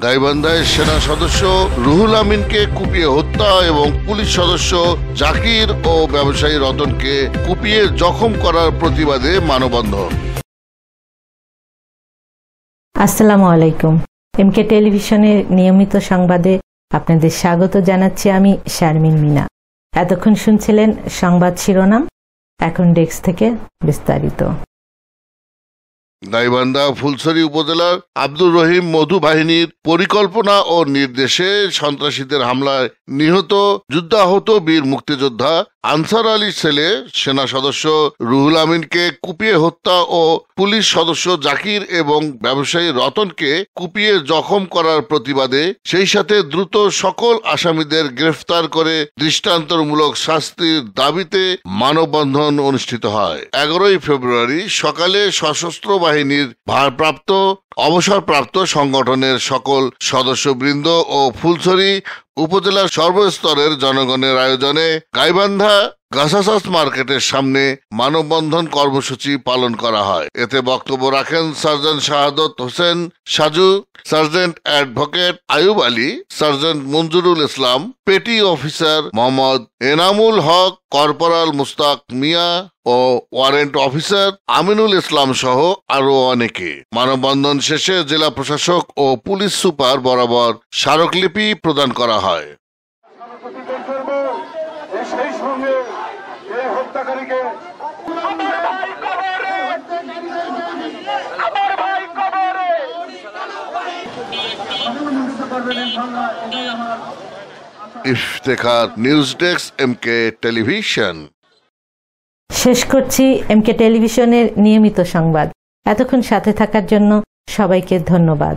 গাইবান্ধায় সেনা সদস্য রুহুল আমিনকে কুপিয়ে হত্যা এবং পুলিশ সদস্য জাকির ও ব্যবসায়ী রতনকে কুপিয়ে জখম করার প্রতিবাদে মানববন্ধন। আসসালামু আলাইকুম। এমকে টেলিভিশনের নিয়মিত সংবাদে আপনাদের স্বাগত জানাচ্ছি আমি শারমিন মিনা। এতক্ষণ শুনছিলেন সংবাদ শিরোনাম, এখন ডেস্ক থেকে বিস্তারিত। গাইবান্ধা ফুলছড়ি উপজেলার আব্দুর রহিম মধু বাহিনীর পরিকল্পনা ও নির্দেশে সন্ত্রাসীদের হামলায় নিহত যুদ্ধাহত বীর মুক্তিযোদ্ধা আনসার আলীর ছেলে সেনা সদস্য রুহুল আমিনকে কুপিয়ে হত্যা ও পুলিশ সদস্য জাকির এবং ব্যবসায়ী রতনকে কুপিয়ে জখম করার প্রতিবাদে, সেই সাথে দ্রুত সকল আসামিদের গ্রেফতার করে দৃষ্টান্তমূলক শাস্তির দাবিতে মানববন্ধন অনুষ্ঠিত হয়। 11 ফেব্রুয়ারি সকালে সশস্ত্র বাহিনীর ভারপ্রাপ্ত অবসরপ্রাপ্ত সংগঠনের সকল সদস্যবৃন্দ ও ফুলছড়ি উপজেলার সর্বস্তরের জনগণের আয়োজনে গাইবান্ধা গাছাসাস মার্কেটের সামনে মানববন্ধন কর্মসূচি পালন করা হয়। এতে বক্তব্য রাখেন sergeant Shahadat Hossain Saju, sergeant advocate Ayub Ali, sergeant Manjurul Islam, petty officer Mohammad Enamul Haque, corporal Mustaq Mia ও ওয়ারেন্ট অফিসার আমিনুল ইসলাম সহ আরো অনেকে। মানববন্ধন শেষে জেলা প্রশাসক ও পুলিশ সুপার বরাবর স্মারকলিপি প্রদান করা হয়। Iftekhar news desk, MK television. শেষ করছি এমকে টেলিভিশনের নিয়মিত সংবাদ। এতক্ষণ সাথে থাকার জন্য সবাইকে ধন্যবাদ।